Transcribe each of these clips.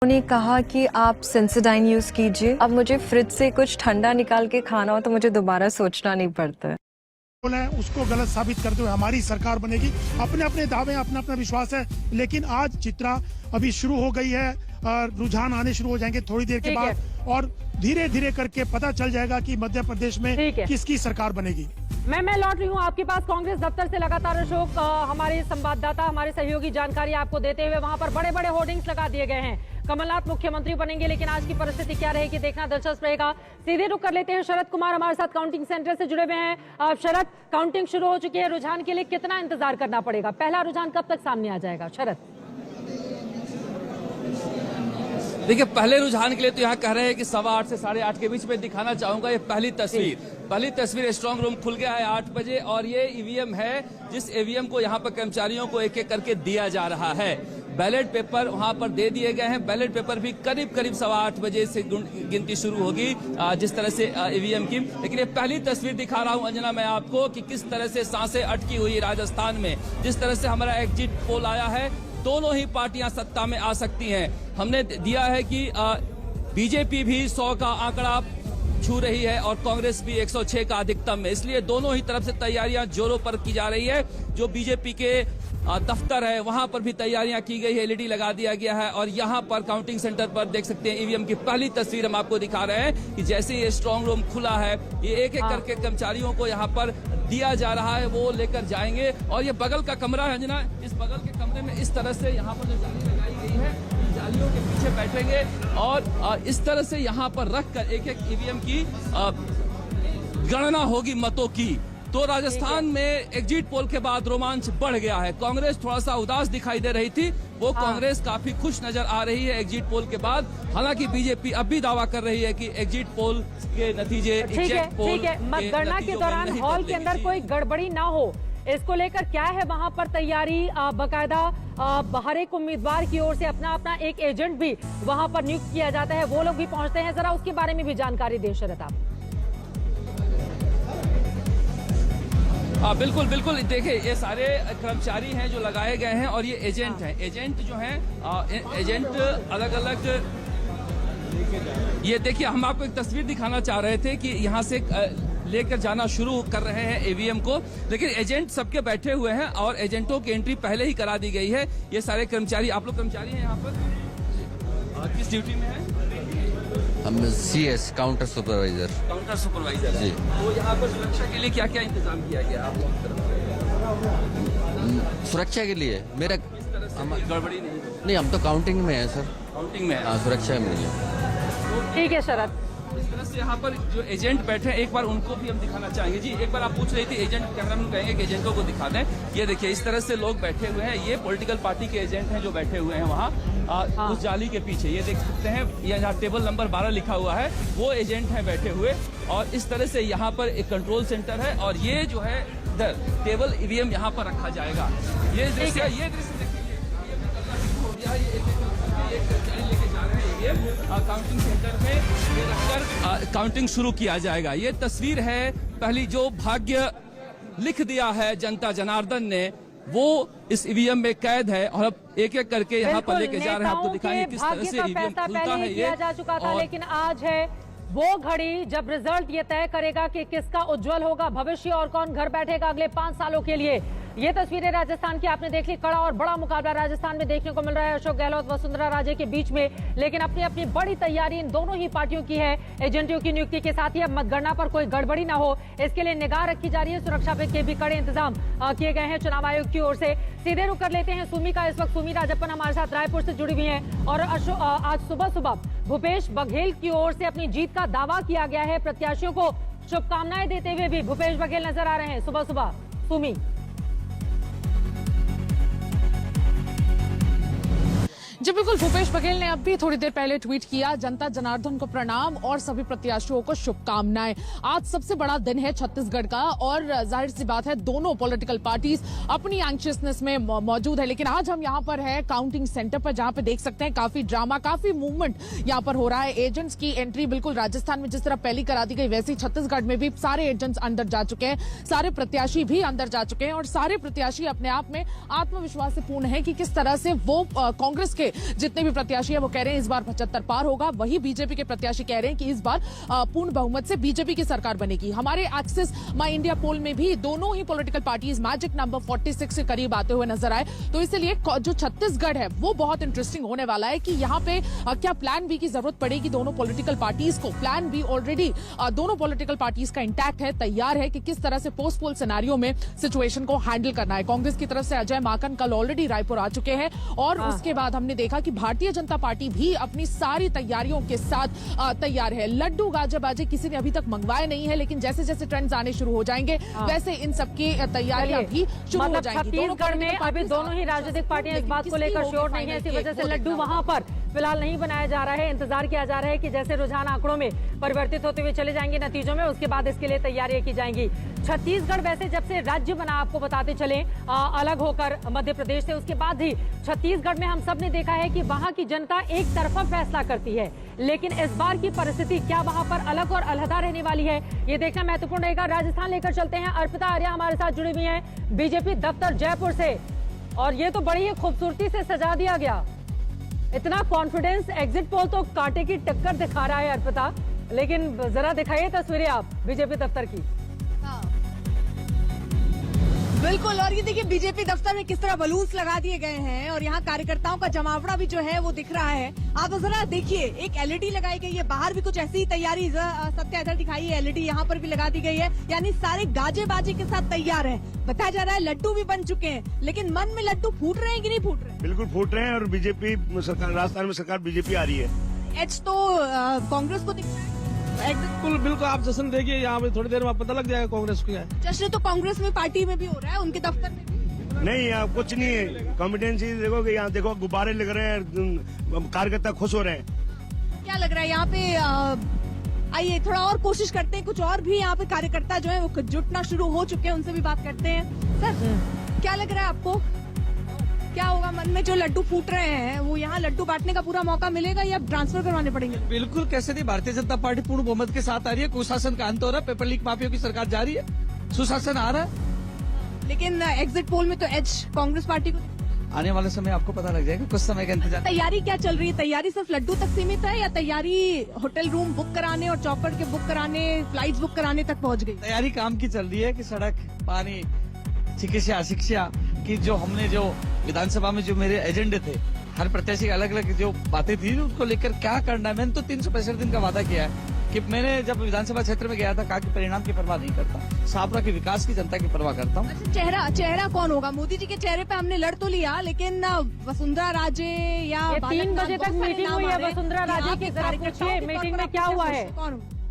उन्होंने कहा कि आप सेंसोडाइन यूज कीजिए। अब मुझे फ्रिज से कुछ ठंडा निकाल के खाना हो तो मुझे दोबारा सोचना नहीं पड़ता है। उसको गलत साबित करते हुए हमारी सरकार बनेगी। अपने अपने दावे, अपना अपना विश्वास है, लेकिन आज चित्रा अभी शुरू हो गई है। रुझान आने शुरू हो जाएंगे थोड़ी देर के बाद और धीरे धीरे करके पता चल जाएगा कि मध्य प्रदेश में किसकी सरकार बनेगी। मैं लौट रही हूँ आपके पास कांग्रेस दफ्तर से लगातार। अशोक, हमारे संवाददाता, हमारे सहयोगी जानकारी आपको देते हुए, वहां पर बड़े बड़े होर्डिंग्स लगा दिए गए हैं। कमलनाथ मुख्यमंत्री बनेंगे, लेकिन आज की परिस्थिति क्या रहेगी देखना दिलचस्प रहेगा। सीधे रुक कर लेते हैं। शरद कुमार हमारे साथ काउंटिंग सेंटर से जुड़े हुए हैं। शरद, काउंटिंग शुरू हो चुकी है, रुझान के लिए कितना इंतजार करना पड़ेगा? पहला रुझान कब तक सामने आ जाएगा? शरद, देखिए, पहले रुझान के लिए तो यहाँ कह रहे हैं कि 8:15 से 8:30 के बीच में दिखाना चाहूंगा। ये पहली तस्वीर स्ट्रांग रूम खुल गया है 8 बजे और ये ईवीएम है, जिस ईवीएम को यहाँ पर कर्मचारियों को एक एक करके दिया जा रहा है। बैलेट पेपर वहां पर दे दिए गए हैं। बैलेट पेपर भी करीब 8:15 बजे से गिनती शुरू होगी, जिस तरह से ईवीएम की। लेकिन ये पहली तस्वीर दिखा रहा हूं अंजना मैं आपको कि किस तरह से सांसें अटकी हुई राजस्थान में। जिस तरह से हमारा एग्जिट पोल आया है, दोनों ही पार्टियां सत्ता में आ सकती हैं। हमने दिया है कि बीजेपी भी 100 का आंकड़ा छू रही है और कांग्रेस भी 106 का अधिकतम है। इसलिए दोनों ही तरफ से तैयारियां जोरों पर की जा रही है। जो बीजेपी के दफ्तर है वहां पर भी तैयारियां की गई है, एलईडी लगा दिया गया है और यहां पर काउंटिंग सेंटर पर देख सकते हैं ईवीएम की पहली तस्वीर हम आपको दिखा रहे हैं कि जैसे ये स्ट्रांग रूम खुला है, ये एक एक करके कर्मचारियों को यहां पर दिया जा रहा है, वो लेकर जाएंगे। और ये बगल का कमरा है अंजना, इस बगल के कमरे में इस तरह से यहाँ पर जो जाली लगाई गई है, जालियों के पीछे बैठेंगे और इस तरह से यहाँ पर रखकर एक एक ईवीएम की गणना होगी मतों की। तो राजस्थान में एग्जिट पोल के बाद रोमांच बढ़ गया है। कांग्रेस थोड़ा सा उदास दिखाई दे रही थी, वो कांग्रेस काफी खुश नजर आ रही है एग्जिट पोल के बाद। हालांकि बीजेपी अब भी दावा कर रही है कि एग्जिट पोल के नतीजे ठीक है, मतगणना के दौरान हॉल के अंदर कोई गड़बड़ी ना हो, इसको लेकर क्या है वहां पर तैयारी? बाकायदा हर एक उम्मीदवार की ओर से अपना अपना एक एजेंट भी वहां पर नियुक्त किया जाता है, वो लोग भी पहुंचते हैं। जरा उसके बारे में भी जानकारी दें शरद आप। बिल्कुल बिल्कुल, देखिए ये सारे कर्मचारी हैं जो लगाए गए हैं और ये एजेंट हैं। एजेंट जो हैं, एजेंट अलग अलग, ये देखिए हम आपको एक तस्वीर दिखाना चाह रहे थे कि यहाँ से लेकर जाना शुरू कर रहे हैं ईवीएम को, लेकिन एजेंट सबके बैठे हुए हैं और एजेंटों की एंट्री पहले ही करा दी गई है। ये सारे कर्मचारी, आप लोग कर्मचारी हैं यहाँ पर, किस ड्यूटी में है? हम CS काउंटर सुपरवाइजर जी। तो यहाँ पर सुरक्षा के लिए क्या क्या इंतजाम किया गया आप लोगों की तरफ? सुरक्षा के लिए मेरा गड़बड़ी नहीं, हम तो काउंटिंग में है सर। काउंटिंग में? हाँ, सुरक्षा में नहीं है। ठीक है शरद। इस तरह से यहाँ पर जो एजेंट बैठे हैं, एक बार उनको भी हम दिखाना चाहेंगे। जी, एक बार आप पूछ रही थी एजेंट, कैमरामैन कहेंगे कि एजेंटों को दिखा दें। ये देखिए इस तरह से लोग बैठे हुए हैं, ये पॉलिटिकल पार्टी के एजेंट हैं जो बैठे हुए हैं वहाँ उस जाली के पीछे। ये देख सकते हैं, ये जहाँ टेबल नंबर 12 लिखा हुआ है वो एजेंट है बैठे हुए। और इस तरह से यहाँ पर एक कंट्रोल सेंटर है और ये जो है इधर टेबल ईवीएम यहाँ पर रखा जाएगा। ये दृश्य काउंटिंग सेंटर में ये रखकर काउंटिंग शुरू किया जाएगा। ये तस्वीर है पहली, जो भाग्य लिख दिया है जनता जनार्दन ने, वो इस ईवीएम में कैद है और अब एक एक करके यहाँ पर लेके जा रहे हैं। आपको दिखाएंगे किस तरह से ईवीएम खुलता है। ये जा चुका था, लेकिन आज है वो घड़ी जब रिजल्ट ये तय करेगा कि किसका उज्जवल होगा भविष्य और कौन घर बैठेगा अगले 5 सालों के लिए। ये तस्वीरें राजस्थान की आपने देख ली। कड़ा और बड़ा मुकाबला राजस्थान में देखने को मिल रहा है अशोक गहलोत वसुंधरा राजे के बीच में, लेकिन अपनी अपनी बड़ी तैयारी इन दोनों ही पार्टियों की है। एजेंटों की नियुक्ति के साथ ही अब मतगणना पर कोई गड़बड़ी ना हो, इसके लिए निगाह रखी जा रही है। सुरक्षा के भी कड़े इंतजाम किए गए हैं चुनाव आयोग की ओर से। सीधे रुक कर लेते हैं सुमी का। इस वक्त सुमी राजप्पन हमारे साथ रायपुर से जुड़ी हुई है और आज सुबह सुबह भूपेश बघेल की ओर से अपनी जीत का दावा किया गया है। प्रत्याशियों को शुभकामनाएं देते हुए भी भूपेश बघेल नजर आ रहे हैं सुबह सुबह। सुमी, जी बिल्कुल, भूपेश बघेल ने अब भी थोड़ी देर पहले ट्वीट किया, जनता जनार्दन को प्रणाम और सभी प्रत्याशियों को शुभकामनाएं। आज सबसे बड़ा दिन है छत्तीसगढ़ का और जाहिर सी बात है दोनों पॉलिटिकल पार्टीज अपनी एंग्शियसनेस में मौजूद है। लेकिन आज हम यहाँ पर है काउंटिंग सेंटर पर, जहाँ पे देख सकते हैं काफी ड्रामा, काफी मूवमेंट यहाँ पर हो रहा है। एजेंट्स की एंट्री बिल्कुल राजस्थान में जिस तरह पहली करा दी गई, वैसे ही छत्तीसगढ़ में भी सारे एजेंट्स अंदर जा चुके हैं, सारे प्रत्याशी भी अंदर जा चुके हैं और सारे प्रत्याशी अपने आप में आत्मविश्वास से पूर्ण है कि किस तरह से वो कांग्रेस के के जितने भी प्रत्याशी है वो कह रहे हैं इस बार 75 पार होगा। वही बीजेपी के प्रत्याशी कह रहे हैं कि इस बार पूर्ण बहुमत से बीजेपी की सरकार बनेगी। हमारे एक्सिस माई इंडिया पोल में भी दोनों ही पॉलिटिकल पार्टीज मैजिक नंबर 46 के करीब आते हुए नजर आए। तो इसलिए जो छत्तीसगढ़ है वो बहुत इंटरेस्टिंग होने वाला है कि यहाँ पे क्या प्लान बी की जरूरत पड़ेगी दोनों पॉलिटिकल पार्टीज को। प्लान बी ऑलरेडी दोनों पॉलिटिकल पार्टीज का इंटैक्ट है, तैयार है कि किस तरह से पोस्ट पोल सिनेरियो में सिचुएशन को हैंडल करना है। कांग्रेस की तरफ से अजय माकन कल ऑलरेडी रायपुर आ चुके हैं और उसके बाद हमने देखा कि भारतीय जनता पार्टी भी अपनी सारी तैयारियों के साथ तैयार है। लड्डू गाजा बाजे किसी ने अभी तक मंगवाए नहीं है, लेकिन जैसे जैसे ट्रेंड्स आने शुरू हो जाएंगे वैसे इन सबकी तैयारियां भी शुरू हो जाएंगी। छत्तीसगढ़ में अभी दोनों ही राजनीतिक पार्टियां इस बात को लेकर श्योर नहीं है, इसी वजह से लड्डू वहां पर फिलहाल नहीं बनाया जा रहा है। इंतजार किया जा रहा है कि जैसे रुझान आंकड़ों में परिवर्तित होते हुए चले जाएंगे नतीजों में, उसके बाद इसके लिए तैयारियां की जाएंगी। छत्तीसगढ़ वैसे जब से राज्य बना, आपको बताते चले, अलग होकर मध्य प्रदेश से, उसके बाद ही छत्तीसगढ़ में हम सब ने देखा है कि वहां की जनता एक तरफा फैसला करती है। लेकिन इस बार की परिस्थिति क्या वहां पर अलग और अलहदा रहने वाली है, ये देखना महत्वपूर्ण रहेगा। राजस्थान लेकर चलते हैं, अर्पिता आर्या हमारे साथ जुड़ी हुई है बीजेपी दफ्तर जयपुर से, और ये तो बड़ी ही खूबसूरती से सजा दिया गया। इतना कॉन्फिडेंस, एग्जिट पोल तो कांटे की टक्कर दिखा रहा है अर्पिता, लेकिन जरा दिखाइए तस्वीरें आप बीजेपी दफ्तर की। बिल्कुल, और ये देखिए बीजेपी दफ्तर में किस तरह बलून्स लगा दिए गए हैं और यहाँ कार्यकर्ताओं का जमावड़ा भी जो है वो दिख रहा है। आप जरा देखिए, एक एलईडी लगाई गई है, बाहर भी कुछ ऐसी ही तैयारी, सत्या इधर दिखाई है, एलईडी यहाँ पर भी लगा दी गई है, यानी सारे गाजे बाजे के साथ तैयार है। बताया जा रहा है लड्डू भी बन चुके हैं, लेकिन मन में लड्डू फूट रहे हैं कि नहीं फूट रहे? बिल्कुल फूट रहे हैं, और बीजेपी सरकार, राजस्थान में सरकार बीजेपी आ रही है। एच तो कांग्रेस को दिख रहा है। बिल्कुल बिल्कुल, आप जश्न देखिए, यहाँ पे थोड़ी देर में पता लग जाएगा कांग्रेस को है। जश्न तो कांग्रेस में पार्टी में भी हो रहा है, उनके दफ्तर में भी। नहीं, यहाँ कुछ नहीं है। कॉम्पिटेंसी देखोगे, यहाँ देखो गुब्बारे लग रहे हैं, कार्यकर्ता खुश हो रहे हैं। क्या लग रहा है यहाँ पे? आइए थोड़ा और कोशिश करते हैं, कुछ और भी यहाँ पे कार्यकर्ता जो है वो जुटना शुरू हो चुके हैं, उनसे भी बात करते हैं। सर, क्या लग रहा है आपको, क्या होगा मन में? जो लड्डू फूट रहे हैं वो यहाँ लड्डू बांटने का पूरा मौका मिलेगा या ट्रांसफर करवाने पड़ेंगे? बिल्कुल, कैसे नहीं, भारतीय जनता पार्टी पूर्ण बहुमत के साथ आ रही है, कुशासन का अंत हो रहा है, पेपर लीक माफिया की सरकार जा रही है, सुशासन आ रहा है। लेकिन एग्जिट पोल में तो एच कांग्रेस पार्टी को। आने वाले समय आपको पता लग जाएगा, कुछ समय का इंतजार। तैयारी क्या चल रही है? तैयारी सिर्फ लड्डू तक सीमित है या तैयारी होटल रूम बुक कराने और चौपड़ के बुक कराने, फ्लाइट्स बुक कराने तक पहुँच गई? तैयारी काम की चल रही है कि सड़क, पानी, चिकित्सा, शिक्षा की जो हमने जो विधानसभा में जो मेरे एजेंडे थे, हर प्रत्याशी की अलग अलग जो बातें थी, उसको लेकर क्या करना है, मैंने तो 365 दिन का वादा किया है कि मैंने जब विधानसभा क्षेत्र में गया था कहा कि परिणाम की परवाह नहीं करता, छापरा के विकास की, जनता की परवाह करता हूँ। अच्छा, चेहरा कौन होगा? मोदी जी के चेहरे पे हमने लड़ तो लिया, लेकिन वसुंधरा राजे या 3 बजे तक मीटिंग हुई है वसुंधरा राजे की, जरा पूछिए मीटिंग में क्या हुआ है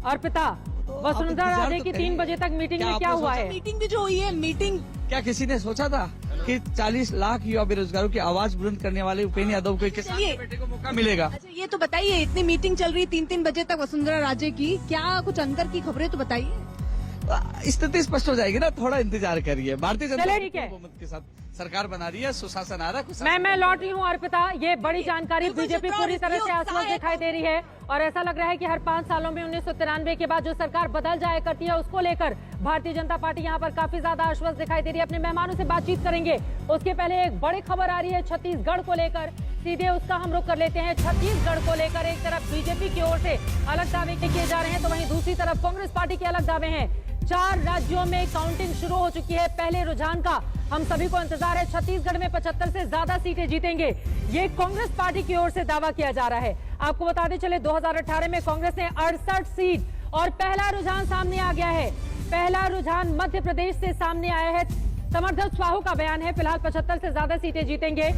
अर्पिता? वसुंधरा राजे की 3 बजे तक मीटिंग में क्या हुआ है? मीटिंग भी जो हुई है, मीटिंग क्या किसी ने सोचा था कि 40 लाख युवा बेरोजगारों की आवाज बुलंद करने वाले उपेन्द्र यादव को किसान के बेटे को मौका मिलेगा? अच्छा, ये तो बताइए, इतनी मीटिंग चल रही है 3-3 बजे तक वसुंधरा राजे की, क्या कुछ अंदर की खबरें तो बताइए। स्थिति स्पष्ट हो जाएगी ना, थोड़ा इंतजार करिए। भारतीय जनता चलिए, ठीक है। पार्टी बहुमत के साथ सरकार बना रही है, सुशासन आ रहा है। मैं लौट रही हूँ अर्पिता, ये बड़ी जानकारी। बीजेपी पूरी तरह से आश्वस्त दिखाई दे रही है और ऐसा लग रहा है कि हर 5 सालों में 1993 के बाद जो सरकार बदल जाया करती है उसको लेकर भारतीय जनता पार्टी यहाँ पर काफी ज्यादा आश्वस्त दिखाई दे रही है। अपने मेहमानों से बातचीत करेंगे, उसके पहले एक बड़ी खबर आ रही है छत्तीसगढ़ को लेकर, सीधे उसका हम रुख कर लेते हैं। छत्तीसगढ़ को लेकर एक तरफ बीजेपी की ओर से अलग दावे किए जा रहे हैं, तो वहीं दूसरी तरफ कांग्रेस पार्टी के अलग दावे हैं। 4 राज्यों में काउंटिंग शुरू हो चुकी है, पहले रुझान का हम सभी को इंतजार है। छत्तीसगढ़ में 75 से ज्यादा सीटें जीतेंगे, ये कांग्रेस पार्टी की ओर से दावा किया जा रहा है। आपको बताते चले 2018 में कांग्रेस ने 68 सीट और पहला रुझान सामने आ गया है। पहला रुझान मध्य प्रदेश से सामने आया है। समर्थक स्वाहू का बयान है फिलहाल 75 से ज्यादा सीटें जीतेंगे,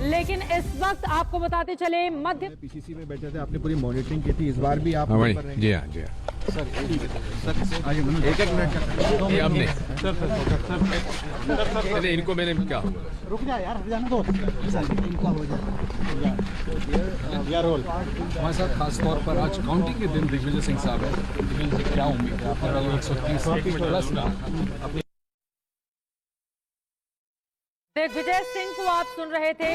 लेकिन इस वक्त आपको बताते चले मध्य पीसीसी में बैठे थे, आपने पूरी मॉनिटरिंग की थी, इस बार भी आप जी हाँ सर एक मिनट हमने सर इनको मैंने क्या रुक जा यार, हट जाना दो, इनका हो जाए हमारे साथ खास तौर पर आज काउंटिंग के दिन दिग्विजय सिंह साहब है। दिग्विजय जी क्या उम्मीद है आपका? 130 प्लस अपनी दिग्विजय सिंह को आप सुन रहे थे।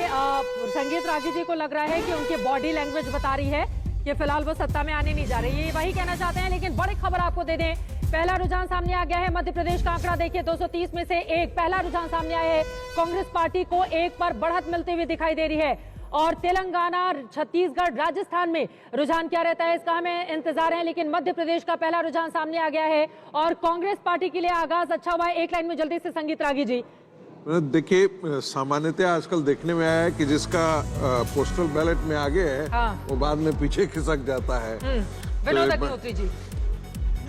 संगीत रागी जी को लग रहा है कि उनकी बॉडी लैंग्वेज बता रही है कि फिलहाल वो सत्ता में आने नहीं जा रही, ये वही कहना चाहते हैं। लेकिन बड़ी खबर आपको दे दें, पहला रुझान सामने आ गया है। मध्य प्रदेश का आंकड़ा देखिए, 230 में से एक पहला रुझान सामने आया है। कांग्रेस पार्टी को 1 पर बढ़त मिलती हुई दिखाई दे रही है और तेलंगाना, छत्तीसगढ़, राजस्थान में रुझान क्या रहता है इसका हमें इंतजार है। लेकिन मध्य प्रदेश का पहला रुझान सामने आ गया है और कांग्रेस पार्टी के लिए आगाज अच्छा हुआ है। एक लाइन में जल्दी से संगीत रागी जी। देखिए, सामान्यतः आजकल देखने में आया है कि जिसका पोस्टल बैलेट में आगे है वो बाद में पीछे खिसक जाता है। विनोद अग्निहोत्री जी,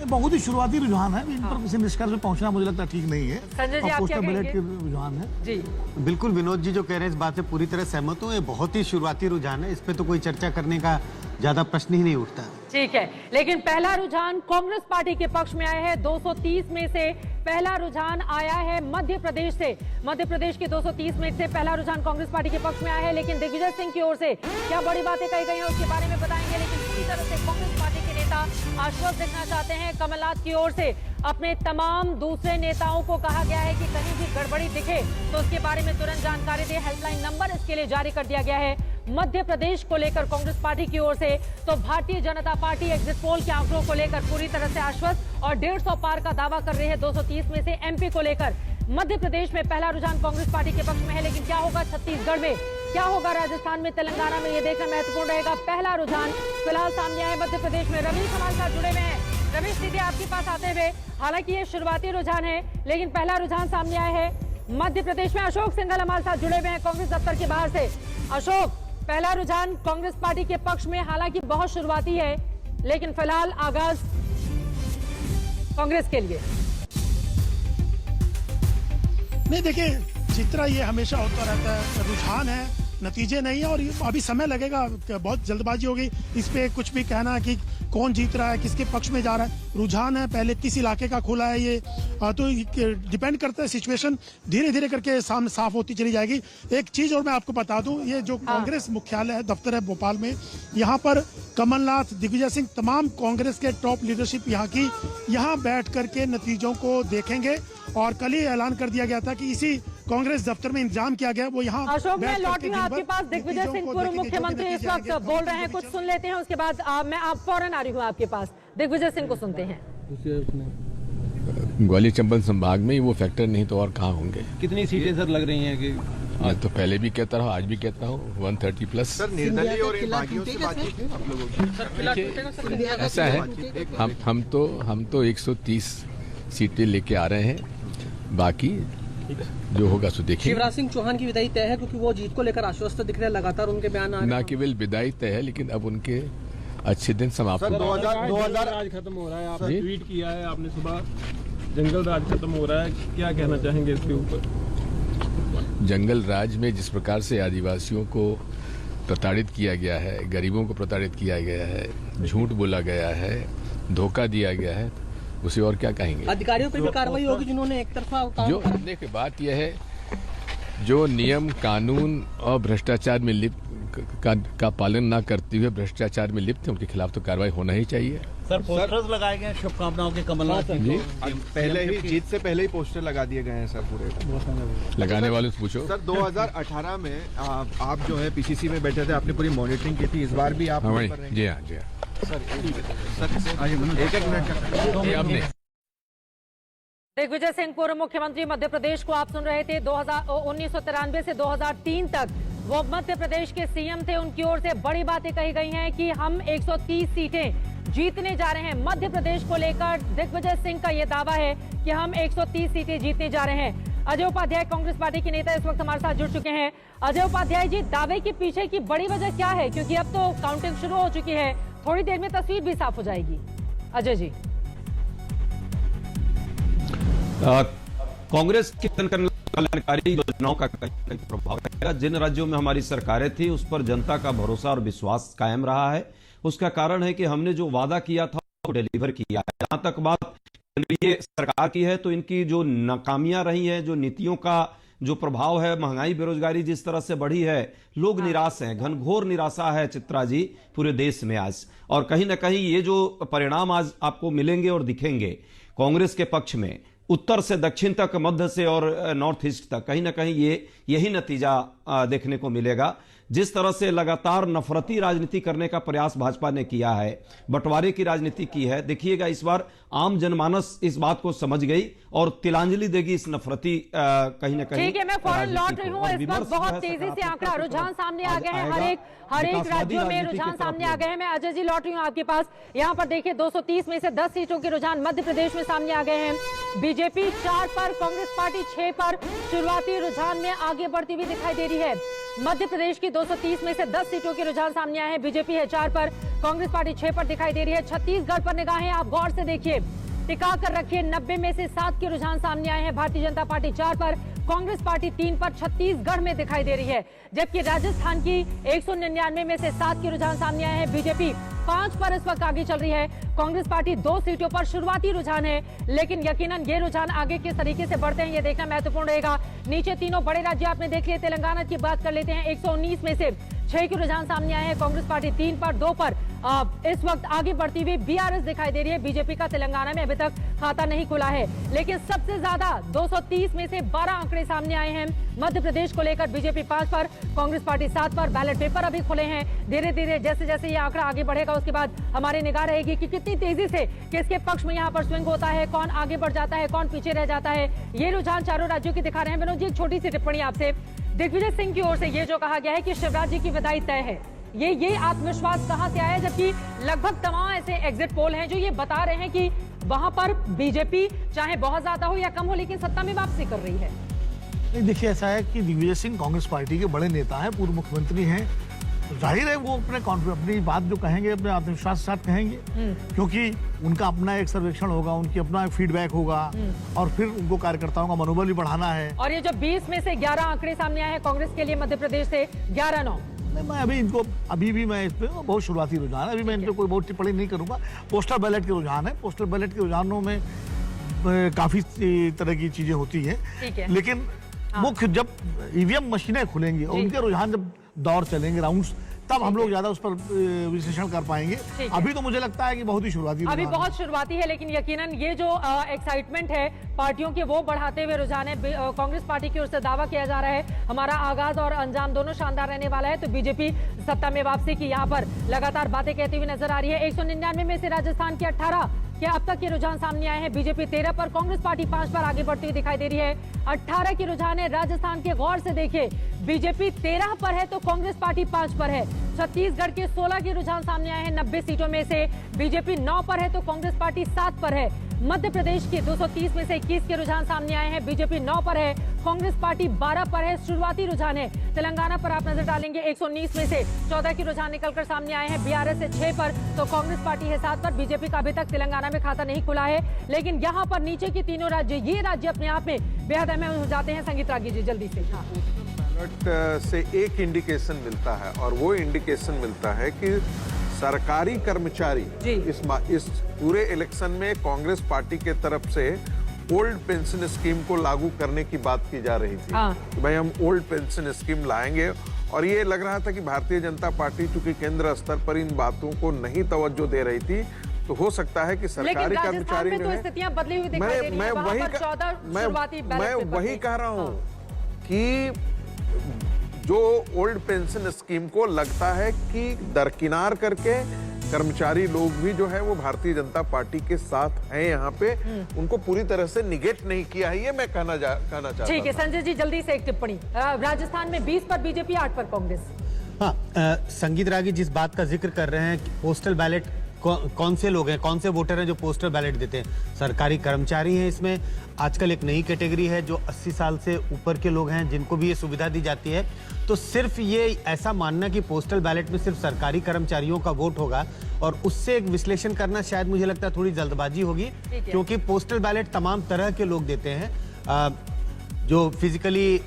बहुत ही शुरुआती रुझान है, इन पर किसी निष्कर्ष में पहुंचना मुझे लगता है ठीक नहीं है। संजय जी, आप क्या बैलेट कहेंगे? के रुझान है जी बिल्कुल, विनोद जी जो कह रहे हैं इस बात से पूरी तरह सहमत हूँ। ये बहुत ही शुरुआती रुझान है, इस पे तो कोई चर्चा करने का ज्यादा प्रश्न ही नहीं उठता। ठीक है, लेकिन पहला रुझान कांग्रेस पार्टी के पक्ष में आया है। 230 में से पहला रुझान आया है मध्य प्रदेश से। मध्य प्रदेश के 230 में से पहला रुझान कांग्रेस पार्टी के पक्ष में आया है। लेकिन दिग्विजय सिंह की ओर से क्या बड़ी बातें कही गई हैं उसके बारे में बताएंगे। लेकिन पूरी तरह से कांग्रेस पार्टी के नेता आश्वस्त दिखना चाहते हैं। कमलनाथ की ओर से अपने तमाम दूसरे नेताओं को कहा गया है कि कहीं भी गड़बड़ी दिखे तो उसके बारे में तुरंत जानकारी दे। हेल्पलाइन नंबर इसके लिए जारी कर दिया गया है। मध्य प्रदेश को लेकर कांग्रेस पार्टी की ओर से तो Bharatiya Janata party exit poll के आंकड़ों को लेकर पूरी तरह से आश्वस्त और 150 पार का दावा कर रही है। 230 में से एमपी को लेकर मध्य प्रदेश में पहला रुझान कांग्रेस पार्टी के पक्ष में है। लेकिन क्या होगा छत्तीसगढ़ में, क्या होगा राजस्थान में, तेलंगाना में, ये देखना महत्वपूर्ण रहेगा। पहला रुझान फिलहाल सामने आया मध्य प्रदेश में। रमेश हमारे साथ जुड़े हुए हैं। रमेश दीदी, आपके पास आते हुए, हालांकि ये शुरुआती रुझान है लेकिन पहला रुझान सामने आया है मध्य प्रदेश में। अशोक सिंघल हमारे साथ जुड़े हुए हैं कांग्रेस दफ्तर के बाहर से। अशोक, पहला रुझान कांग्रेस पार्टी के पक्ष में, हालांकि बहुत शुरुआती है लेकिन फिलहाल आगाज कांग्रेस के लिए। नहीं, देखिए चित्रा, ये हमेशा होता रहता है, रुझान है, नतीजे नहीं है और अभी समय लगेगा। बहुत जल्दबाजी होगी इस पे कुछ भी कहना कि कौन जीत रहा है, किसके पक्ष में जा रहा है। रुझान है, पहले किस इलाके का खुला है ये तो डिपेंड करता है। सिचुएशन धीरे धीरे करके सामने साफ होती चली जाएगी। एक चीज और मैं आपको बता दूं, ये जो कांग्रेस मुख्यालय है, दफ्तर है भोपाल में, यहाँ पर कमलनाथ, दिग्विजय सिंह, तमाम कांग्रेस के टॉप लीडरशिप यहाँ बैठ करके नतीजों को देखेंगे। और कल ही ऐलान कर दिया गया था कि इसी कांग्रेस दफ्तर में इंतजाम किया गया, वो यहाँ अशोक, मैं लौट रही हूँ आपके पास। दिग्विजय सिंह पूर्व मुख्यमंत्री इस वक्त बोल रहे हैं, कुछ सुन लेते हैं उसके बाद मैं आप फौरन आ रही हूँ आपके पास। दिग्विजय सिंह को सुनते हैं। ग्वालियर चंबल संभाग में ही वो फैक्टर नहीं तो और कहाँ होंगे। कितनी सीटें सर लग रही हैं कि मैं तो पहले भी कहता रहा, आज भी कहता हूँ 130 प्लस। सर, निर्दलीय और इन बागियों से बातचीत है आप लोगों की? ऐसा है, हम तो 130 सीटें लेके आ रहे हैं, बाकी जो होगा सो देखेंगे। शिवराज सिंह चौहान की विदाई तय है क्योंकि वो जीत को लेकर आश्वस्त दिख रहे हैं, लगातार उनके बयान आ रहे हैं। न केवल विदाई तय है लेकिन अब उनके अच्छे दिन समाप्त हो गए। 2000 राज खत्म हो रहा है, आपने ट्वीट किया है आपने सुबह, जंगल राज खत्म हो रहा है, क्या कहना चाहेंगे इसके ऊपर? जंगल राज में जिस प्रकार से आदिवासियों को प्रताड़ित किया गया है, गरीबों को प्रताड़ित किया गया है, झूठ बोला गया है, धोखा दिया गया है, उसे और क्या कहेंगे। अधिकारियों पर भी कार्रवाई होगी जिन्होंने एक तरफा जो देखिए, बात यह है, जो नियम कानून और भ्रष्टाचार में लिप्त का पालन ना करते हुए भ्रष्टाचार में लिप्त है, उनके खिलाफ तो कार्रवाई होना ही चाहिए। सर, पोस्टर्स लगाए गए शुभकामनाओं के कमलनाथ जी, पहले ही जीत से पहले ही पोस्टर लगा दिए गए हैं सर पूरे। लगाने वालों से पूछो। सर, 2018 में आप जो है पीसीसी में बैठे थे, आपने पूरी मॉनिटरिंग की थी, इस बार भी आप? जी हाँ। सर, एक मिनट आपने दिग्विजय सिंह पूर्व मुख्यमंत्री मध्य प्रदेश को आप सुन रहे थे। 1993 से 2003 तक वो मध्य प्रदेश के सीएम थे। उनकी ओर से बड़ी बातें कही गई हैं कि हम 130 सीटें जीतने जा रहे हैं। मध्य प्रदेश को लेकर दिग्विजय सिंह का ये दावा है कि हम 130 सीटें जीतने जा रहे हैं। अजय उपाध्याय, कांग्रेस पार्टी के नेता, इस वक्त हमारे साथ जुड़ चुके हैं। अजय उपाध्याय जी, दावे के पीछे की बड़ी वजह क्या है? क्योंकि अब तो काउंटिंग शुरू हो चुकी है, थोड़ी देर में तस्वीर भी साफ हो जाएगी। अजय जी, कांग्रेस की कल्याणकारी योजनाओं का प्रभाव रहेगा। जिन राज्यों में हमारी सरकारें थी उस पर जनता का भरोसा और विश्वास कायम रहा है। उसका कारण है कि हमने जो वादा किया था वो डिलीवर किया है। जहां तक बात केंद्रीय सरकार की है तो इनकी जो नाकामियां रही है, जो नीतियों का जो प्रभाव है, महंगाई, बेरोजगारी जिस तरह से बढ़ी है, लोग निराश हैं, घनघोर निराशा है चित्रा जी पूरे देश में आज। और कहीं ना कहीं ये जो परिणाम आज आपको मिलेंगे और दिखेंगे कांग्रेस के पक्ष में, उत्तर से दक्षिण तक, मध्य से और नॉर्थ ईस्ट तक, कहीं ना कहीं यही नतीजा देखने को मिलेगा। जिस तरह से लगातार नफरती राजनीति करने का प्रयास भाजपा ने किया है, बंटवारे की राजनीति की है, देखिएगा इस बार आम जनमानस इस बात को समझ गई और तिलांजलि देगी इस नफरती कहीं ना कहीं। ठीक है, मैं फौरन लौट रही हूँ। इस वक्त बहुत तेजी से आंकड़ा रुझान सामने आ गए हैं, हर एक राज्यों में रुझान सामने आ गए हैं। मैं अजय जी लौट रही हूँ आपके पास। यहाँ पर देखिए 230 में से 10 सीटों के रुझान मध्य प्रदेश में सामने आ गए हैं। बीजेपी 4 पर, कांग्रेस पार्टी 6 पर शुरुआती रुझान में आगे बढ़ती हुई दिखाई दे रही है। मध्य प्रदेश की 230 में से 10 सीटों के रुझान सामने आए हैं। बीजेपी है 4 पर, कांग्रेस पार्टी 6 पर दिखाई दे रही है। छत्तीसगढ़ पर निगाहें आप गौर से देखिए, टिका कर रखिए। 90 में से 7 के रुझान सामने आए हैं। भारतीय जनता पार्टी 4 पर, कांग्रेस पार्टी 3 पर छत्तीसगढ़ में दिखाई दे रही है। जबकि राजस्थान की 199 में से 7 के रुझान सामने आए हैं। बीजेपी 5 पर इस वक्त आगे चल रही है। कांग्रेस पार्टी 2 सीटों पर शुरुआती रुझान है, लेकिन यकीनन ये रुझान आगे किस तरीके से बढ़ते हैं ये देखना महत्वपूर्ण रहेगा। नीचे तीनों बड़े राज्य आपने देख लिए। तेलंगाना की बात कर लेते हैं। 119 में से 6 के रुझान सामने आए हैं। कांग्रेस पार्टी 3 पर, 2 पर इस वक्त आगे बढ़ती हुई बीआरएस दिखाई दे रही है। बीजेपी का तेलंगाना में अभी तक खाता नहीं खुला है, लेकिन सबसे ज्यादा 230 में से 12 आंकड़े सामने आए हैं मध्य प्रदेश को लेकर। बीजेपी 5 पर, कांग्रेस पार्टी 7 पर। बैलेट पेपर अभी खुले हैं। धीरे धीरे जैसे जैसे ये आंकड़ा आगे बढ़ेगा उसके बाद हमारी निगाह रहेगी कि कितनी तेजी से किसके पक्ष में यहाँ पर स्विंग होता है, कौन आगे बढ़ जाता है, कौन पीछे रह जाता है। ये रुझान चारों राज्यों की दिखा रहे हैं। विनोद जी, एक छोटी सी टिप्पणी आपसे। दिग्विजय सिंह की ओर से ये जो कहा गया है कि शिवराज जी की विदाई तय है, ये आत्मविश्वास कहां से आया, जबकि लगभग तमाम ऐसे एग्जिट पोल हैं जो ये बता रहे हैं कि वहां पर बीजेपी चाहे बहुत ज्यादा हो या कम हो लेकिन सत्ता में वापसी कर रही है। नहीं, देखिए ऐसा है कि दिग्विजय सिंह कांग्रेस पार्टी के बड़े नेता हैं, पूर्व मुख्यमंत्री हैं। जाहिर है वो अपनी बात जो कहेंगे अपने आत्मविश्वास के साथ कहेंगे, क्योंकि उनका अपना एक सर्वेक्षण होगा, उनकी अपना एक फीडबैक होगा और फिर उनको कार्यकर्ताओं का मनोबल भी बढ़ाना है। और ये जो 20 में से 11 आंकड़े सामने आए हैं कांग्रेस के लिए मध्य प्रदेश से 11-9। मैं अभी भी मैं इस पे बहुत शुरुआती रुझान है, अभी मैं इन पे कोई बहुत टिप्पणी नहीं करूंगा। पोस्टल बैलेट के रुझान है, पोस्टल बैलेट के रुझानों में काफी तरह की चीजें होती है, लेकिन मुख्य जब ईवीएम मशीनें खुलेंगी और उनके रुझान जब दौर चलेंगे राउंड्स, तब हम लोग ज्यादा उस पर विश्लेषण कर पाएंगे। अभी तो मुझे लगता है कि बहुत ही शुरुआती, अभी बहुत शुरुआती है, लेकिन यकीनन ये जो एक्साइटमेंट है पार्टियों के वो बढ़ाते हुए रुझान है। कांग्रेस पार्टी की ओर से दावा किया जा रहा है हमारा आगाज और अंजाम दोनों शानदार रहने वाला है, तो बीजेपी सत्ता में वापसी की यहाँ पर लगातार बातें कहती हुई नजर आ रही है। 199 में से राजस्थान के 18 के अब तक के रुझान सामने आए हैं। बीजेपी 13 पर, कांग्रेस पार्टी 5 पर आगे बढ़ती हुई दिखाई दे रही है। 18 के रुझान है राजस्थान के, गौर से देखिए। बीजेपी 13 पर है तो कांग्रेस पार्टी 5 पर है। छत्तीसगढ़ के 16 के रुझान सामने आए हैं 90 सीटों में से। बीजेपी 9 पर है तो कांग्रेस पार्टी 7 पर है। मध्य प्रदेश के 230 में से 21 के रुझान सामने आए हैं। बीजेपी 9 पर है, कांग्रेस पार्टी 12 पर है। शुरुआती रुझान है। तेलंगाना पर आप नजर डालेंगे, 119 में से 14 के रुझान निकलकर सामने आए हैं। बीआरएस से 6 पर तो कांग्रेस पार्टी है 7 पर। बीजेपी का अभी तक तेलंगाना में खाता नहीं खुला है, लेकिन यहाँ पर नीचे के तीनों राज्य, ये राज्य अपने आप में बेहद अहम हो जाते हैं। संगीत रागी जी जल्दी से। बैलेट से एक इंडिकेशन मिलता है और वो इंडिकेशन मिलता है कि सरकारी कर्मचारी इस पूरे इलेक्शन में कांग्रेस पार्टी के तरफ से ओल्ड पेंशन स्कीम को लागू करने की बात की जा रही थी कि भाई हम ओल्ड पेंशन स्कीम लाएंगे, और ये लग रहा था कि भारतीय जनता पार्टी चूंकि केंद्र स्तर पर इन बातों को नहीं तवज्जो दे रही थी, तो हो सकता है कि सरकारी कर्मचारी तो स्थितियां बदली हुई दिखाई दे रही हैं। वहां पर 14 शुरुआती मैं वही कह रहा हूं कि जो ओल्ड पेंशन स्कीम को लगता है कि दरकिनार करके कर्मचारी लोग भी जो है वो भारतीय जनता पार्टी के साथ हैं यहाँ पे, उनको पूरी तरह से निगेट नहीं किया है, ये मैं कहना चाहता हूं। ठीक है संजय जी, जल्दी से एक टिप्पणी। राजस्थान में 20 पर बीजेपी, 8 पर कांग्रेस। हाँ, संगीत रागी जिस बात का जिक्र कर रहे हैं कि पोस्टल बैलेट कौन से लोग हैं, कौन से वोटर हैं जो पोस्टल बैलेट देते हैं, सरकारी कर्मचारी हैं। इसमें आजकल एक नई कैटेगरी है जो 80 साल से ऊपर के लोग हैं जिनको भी ये सुविधा दी जाती है। तो सिर्फ ये ऐसा मानना कि पोस्टल बैलेट में सिर्फ सरकारी कर्मचारियों का वोट होगा और उससे एक विश्लेषण करना शायद मुझे लगता है थोड़ी जल्दबाजी होगी, क्योंकि पोस्टल बैलेट तमाम तरह के लोग देते हैं जो फिजिकली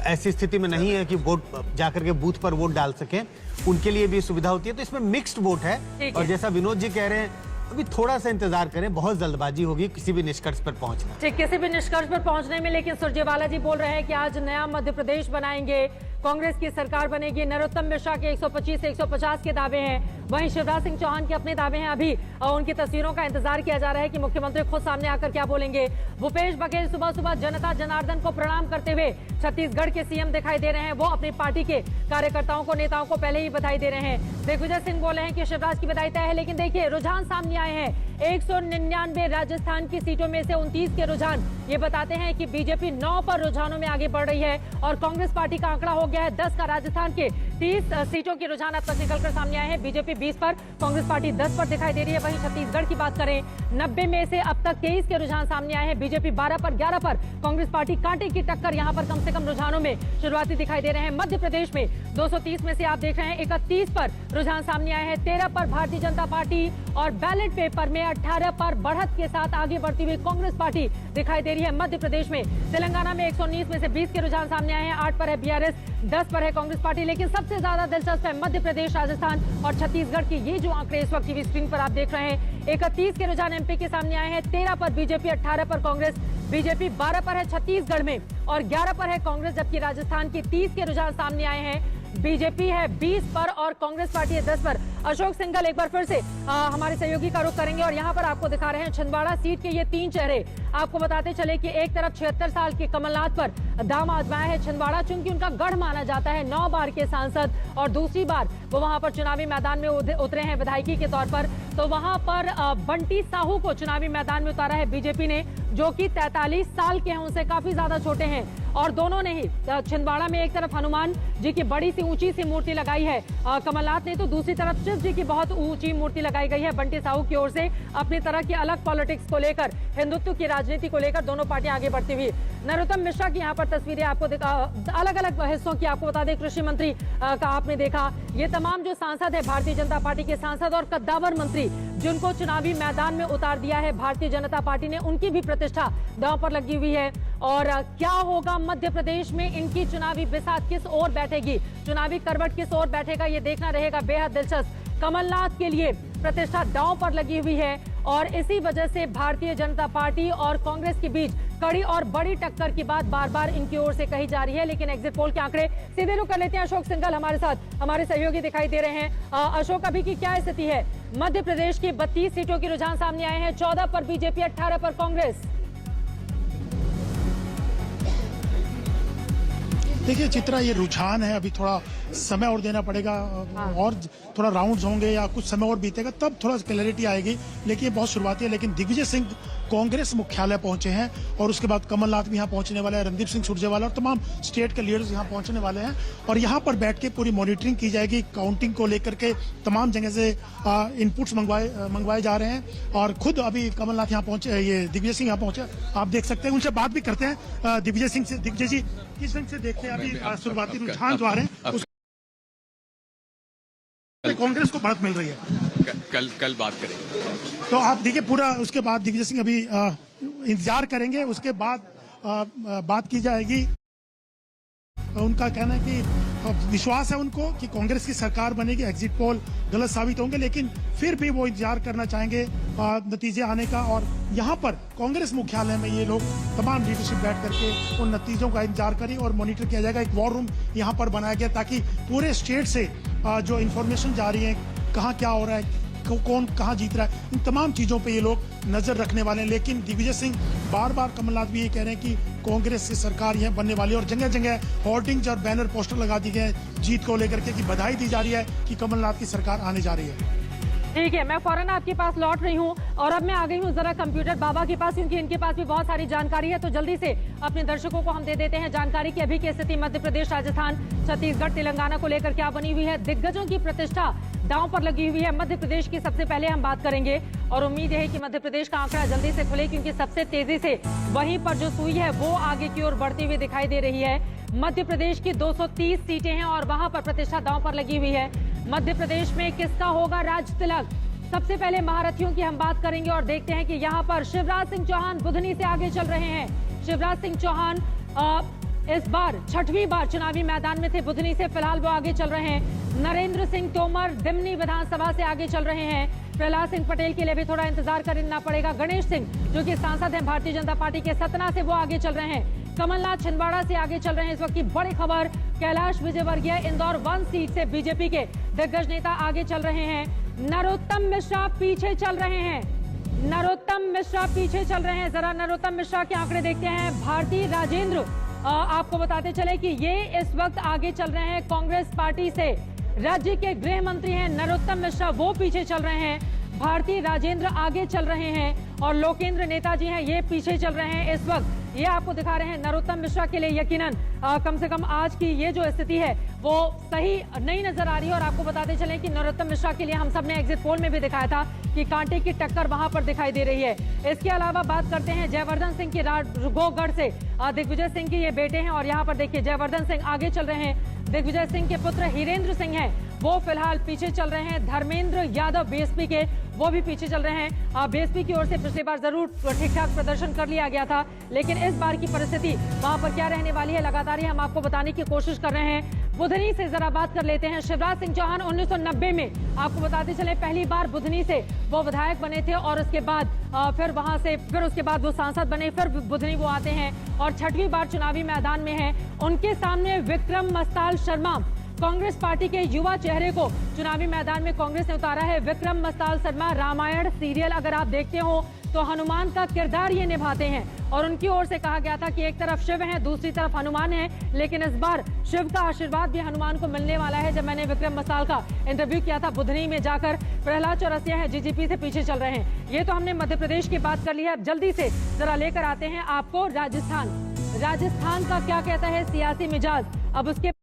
ऐसी स्थिति में नहीं है कि वोट जाकर के बूथ पर वोट डाल सकें, उनके लिए भी सुविधा होती है। तो इसमें मिक्स्ड वोट है और जैसा विनोद जी कह रहे हैं अभी थोड़ा सा इंतजार करें, बहुत जल्दबाजी होगी किसी भी निष्कर्ष पर पहुंचना। ठीक, किसी भी निष्कर्ष पर पहुंचने में, लेकिन सुरजेवाला जी बोल रहे हैं कि आज नया मध्य प्रदेश बनाएंगे, कांग्रेस की सरकार बनेगी। नरोत्तम मिश्रा के 125 से 150 के दावे हैं। वहीं शिवराज सिंह चौहान के अपने दावे हैं। अभी उनकी तस्वीरों का इंतजार किया जा रहा है कि मुख्यमंत्री खुद सामने आकर क्या बोलेंगे। भूपेश बघेल सुबह सुबह जनता जनार्दन को प्रणाम करते हुए छत्तीसगढ़ के सीएम दिखाई दे रहे हैं। वो अपनी पार्टी के कार्यकर्ताओं को, नेताओं को पहले ही बधाई दे रहे हैं। दिग्विजय सिंह बोले हैं कि शिवराज की बधाई तय है, लेकिन देखिए रुझान सामने आए हैं। 199 राजस्थान की सीटों में से 29 के रुझान ये बताते हैं कि बीजेपी 9 पर रुझानों में आगे बढ़ रही है और कांग्रेस पार्टी का आंकड़ा हो गया है 10 का। राजस्थान के 30 सीटों के रुझान अब तक निकलकर सामने आए हैं। बीजेपी 20 पर, कांग्रेस पार्टी 10 पर दिखाई दे रही है। वहीं छत्तीसगढ़ की बात करें, 90 में से अब तक 23 के रुझान सामने आए हैं। बीजेपी 12 पर, 11 पर, कांग्रेस पार्टी कांटे की टक्कर यहां पर कम से कम रुझानों में शुरुआती दिखाई दे रहे हैं। मध्य प्रदेश में 230 में से आप देख रहे हैं 31 पर रुझान सामने आए हैं। 13 पर भारतीय जनता पार्टी और बैलेट पेपर में 18 पर बढ़त के साथ आगे बढ़ती हुई कांग्रेस पार्टी दिखाई दे रही है मध्य प्रदेश में। तेलंगाना में 119 में से 20 के रुझान सामने आए हैं। 8 पर है बीआरएस, 10 पर है कांग्रेस पार्टी। लेकिन सबसे ज्यादा दिलचस्प है मध्य प्रदेश, राजस्थान और छत्तीसगढ़ की ये जो आंकड़े इस वक्त टीवी स्क्रीन पर आप देख रहे हैं। 31 के रुझान एमपी के सामने आए हैं। 13 पर बीजेपी, 18 पर कांग्रेस। बीजेपी 12 पर है छत्तीसगढ़ में और 11 पर है कांग्रेस, जबकि राजस्थान की 30 के रुझान सामने आए हैं। बीजेपी है 20 पर और कांग्रेस पार्टी है 10 पर। अशोक सिंघल एक बार फिर से हमारे सहयोगी का रुख करेंगे और यहाँ पर आपको दिखा रहे हैं छिंदवाड़ा सीट के ये 3 चेहरे। आपको बताते चले कि एक तरफ 76 साल के कमलनाथ पर दाम आजमाया है छिंदवाड़ा, चूंकि उनका गढ़ माना जाता है, 9 बार के सांसद और दूसरी बार वो वहां पर चुनावी मैदान में उतरे हैं विधायकी के तौर पर। तो वहां पर बंटी साहू को चुनावी मैदान में उतारा है बीजेपी ने, जो कि 43 साल के हैं, उनसे काफी ज्यादा छोटे हैं। और दोनों ने ही छिंदवाड़ा में एक तरफ हनुमान जी की बड़ी सी ऊंची सी मूर्ति लगाई है कमलनाथ ने, तो दूसरी तरफ शिव जी की बहुत ऊंची मूर्ति लगाई गई है बंटी साहू की ओर से। अपनी तरह की अलग पॉलिटिक्स को लेकर, हिंदुत्व की राजनीति को लेकर दोनों पार्टियां आगे बढ़ती हुई। नरोत्तम मिश्रा की यहाँ पर तस्वीरें आपको अलग अलग हिस्सों की आपको बता दें। कृषि मंत्री का आपने देखा, ये तमाम जो सांसद है भारतीय जनता पार्टी के सांसद और कद्दावर मंत्री जिनको चुनावी मैदान में उतार दिया है भारतीय जनता पार्टी ने, उनकी भी प्रतिष्ठा दांव पर लगी हुई है। और क्या होगा मध्य प्रदेश में, इनकी चुनावी बिसात किस ओर बैठेगी, चुनावी करवट किस ओर बैठेगा, ये देखना रहेगा बेहद दिलचस्प। कमलनाथ के लिए प्रतिष्ठा दांव पर लगी हुई है और इसी वजह से भारतीय जनता पार्टी और कांग्रेस के बीच कड़ी और बड़ी टक्कर की बात बार बार इनकी ओर से कही जा रही है। लेकिन एग्जिट पोल के आंकड़े सीधे रुख कर लेते हैं। अशोक सिंघल हमारे साथ, हमारे सहयोगी दिखाई दे रहे हैं। अशोक, अभी की क्या स्थिति है? मध्य प्रदेश की 32 सीटों की रुझान सामने आए हैं, 14 पर बीजेपी, 18 पर कांग्रेस। देखिए चित्रा, ये रुझान है, अभी थोड़ा समय और देना पड़ेगा और थोड़ा राउंड्स होंगे या कुछ समय और बीतेगा तब थोड़ा क्लैरिटी आएगी। लेकिन ये बहुत शुरुआती है। लेकिन दिग्विजय सिंह कांग्रेस मुख्यालय पहुंचे हैं और उसके बाद कमलनाथ भी यहाँ पहुंचने वाला है, रणदीप सिंह सुरजेवाला और तमाम स्टेट के लीडर्स यहाँ पहुंचने वाले हैं और यहाँ पर बैठ के पूरी मॉनिटरिंग की जाएगी। काउंटिंग को लेकर के तमाम जगह से इनपुट्स मंगवाए जा रहे हैं और खुद अभी कमलनाथ यहाँ पहुंचे, ये दिग्विजय सिंह यहाँ पहुंचे, आप देख सकते हैं। उनसे बात भी करते हैं दिग्विजय सिंह से। दिग्विजय जी, किस ढंग से देखते हैं अभी शुरुआती रुझान जो आ रहे हैं, कांग्रेस को बढ़त मिल रही है? कल बात करेंगे। तो आप देखिए पूरा, उसके बाद दिग्विजय सिंह अभी इंतजार करेंगे, उसके बाद बात की जाएगी। उनका कहना है कि विश्वास है उनको कि कांग्रेस की सरकार बनेगी। एग्जिट पोल गलत साबित होंगे लेकिन फिर भी वो इंतजार करना चाहेंगे नतीजे आने का। और यहाँ पर कांग्रेस मुख्यालय में ये लोग तमाम लीडरशिप बैठ करके उन नतीजों का इंतजार करें और मॉनिटर किया जाएगा। एक वॉर रूम यहाँ पर बनाया गया ताकि पूरे स्टेट से जो इन्फॉर्मेशन जा रही है, कहाँ क्या हो रहा है, कौन कहाँ जीत रहा है, इन तमाम चीजों पे ये लोग नजर रखने वाले हैं। लेकिन दिग्विजय सिंह बार बार, कमलनाथ भी ये कह रहे हैं कि कांग्रेस की सरकार यहाँ बनने वाली है और जगह जगह होर्डिंग्स और बैनर पोस्टर लगा दिए गए जीत को लेकर के कि बधाई दी जा रही है कि कमलनाथ की सरकार आने जा रही है। ठीक है, मैं फौरन आपके पास लौट रही हूँ और अब मैं आ गई हूँ जरा कंप्यूटर बाबा के पास, क्योंकि इनके पास भी बहुत सारी जानकारी है। तो जल्दी से अपने दर्शकों को हम दे देते हैं जानकारी की अभी की स्थिति मध्य प्रदेश, राजस्थान, छत्तीसगढ़, तेलंगाना को लेकर क्या बनी हुई है। दिग्गजों की प्रतिष्ठा दांव पर लगी हुई है। मध्य प्रदेश की सबसे पहले हम बात करेंगे और उम्मीद है कि मध्य प्रदेश का आंकड़ा जल्दी से खुले, क्योंकि सबसे तेजी से वहीं पर जो सुई है वो आगे की ओर बढ़ती हुई दिखाई दे रही है। मध्य प्रदेश की 230 सीटें हैं और वहां पर प्रतिष्ठा दांव पर लगी हुई है। मध्य प्रदेश में किसका होगा राज तिलक? सबसे पहले महारथियों की हम बात करेंगे और देखते हैं कि यहाँ पर शिवराज सिंह चौहान बुधनी से आगे चल रहे हैं। शिवराज सिंह चौहान इस बार 6वीं बार चुनावी मैदान में थे बुधनी से, फिलहाल वो आगे चल रहे हैं। नरेंद्र सिंह तोमर दिमनी विधानसभा से आगे चल रहे हैं। प्रहलाद सिंह पटेल के लिए भी थोड़ा इंतजार करना पड़ेगा। गणेश सिंह जो कि सांसद हैं भारतीय जनता पार्टी के, सतना से वो आगे चल रहे हैं। कमलनाथ छिंदवाड़ा से आगे चल रहे हैं। इस वक्त की बड़ी खबर, कैलाश विजयवर्गीय इंदौर 1 सीट से बीजेपी के दिग्गज नेता आगे चल रहे हैं। नरोत्तम मिश्रा पीछे चल रहे हैं। नरोत्तम मिश्रा पीछे चल रहे हैं। जरा नरोत्तम मिश्रा के आंकड़े देखते हैं। भारती राजेंद्र, आपको बताते चले कि ये इस वक्त आगे चल रहे हैं कांग्रेस पार्टी से। राज्य के गृह मंत्री हैं नरोत्तम मिश्रा, वो पीछे चल रहे हैं। भारती राजेंद्र आगे चल रहे हैं और लोकेंद्र नेताजी हैं, ये पीछे चल रहे हैं। इस वक्त ये आपको दिखा रहे हैं नरोत्तम मिश्रा के लिए यकीनन कम से कम आज की ये जो स्थिति है वो सही नहीं नजर आ रही है। और आपको बताते चलें कि नरोत्तम मिश्रा के लिए हम सब ने एग्जिट पोल में भी दिखाया था कि कांटे की टक्कर वहां पर दिखाई दे रही है। इसके अलावा बात करते हैं जयवर्धन सिंह की राजगोगढ़ से। दिग्विजय सिंह के ये बेटे हैं और यहाँ पर देखिए जयवर्धन सिंह आगे चल रहे हैं। दिग्विजय सिंह के पुत्र हीरेंद्र सिंह हैं, वो फिलहाल पीछे चल रहे हैं। धर्मेंद्र यादव बीएसपी के, वो भी पीछे चल रहे हैं। बीएसपी की ओर से पिछली बार जरूर ठीक ठाक प्रदर्शन कर लिया गया था, लेकिन इस बार की परिस्थिति वहां पर क्या रहने वाली है लगातार ही हम आपको बताने की कोशिश कर रहे हैं। बुधनी से जरा बात कर लेते हैं। शिवराज सिंह चौहान 1990 में आपको बताते चले पहली बार बुधनी से वो विधायक बने थे और उसके बाद फिर वहां से उसके बाद वो सांसद बने, फिर बुधनी वो आते हैं और 6वीं बार चुनावी मैदान में हैं। उनके सामने विक्रम मस्ताल शर्मा, कांग्रेस पार्टी के युवा चेहरे को चुनावी मैदान में कांग्रेस ने उतारा है। विक्रम मस्ताल शर्मा रामायण सीरियल अगर आप देखते हो तो हनुमान का किरदार ये निभाते हैं और उनकी ओर से कहा गया था कि एक तरफ शिव है, दूसरी तरफ हनुमान है, लेकिन इस बार शिव का आशीर्वाद भी हनुमान को मिलने वाला है। जब मैंने विक्रम मस्ताल का इंटरव्यू किया था बुधनी में जाकर, प्रहलाद चौरसिया है जीजीपी से पीछे चल रहे हैं। ये तो हमने मध्य प्रदेश की बात कर ली है। अब जल्दी से जरा लेकर आते हैं आपको राजस्थान। राजस्थान का क्या कहता है सियासी मिजाज। अब उसके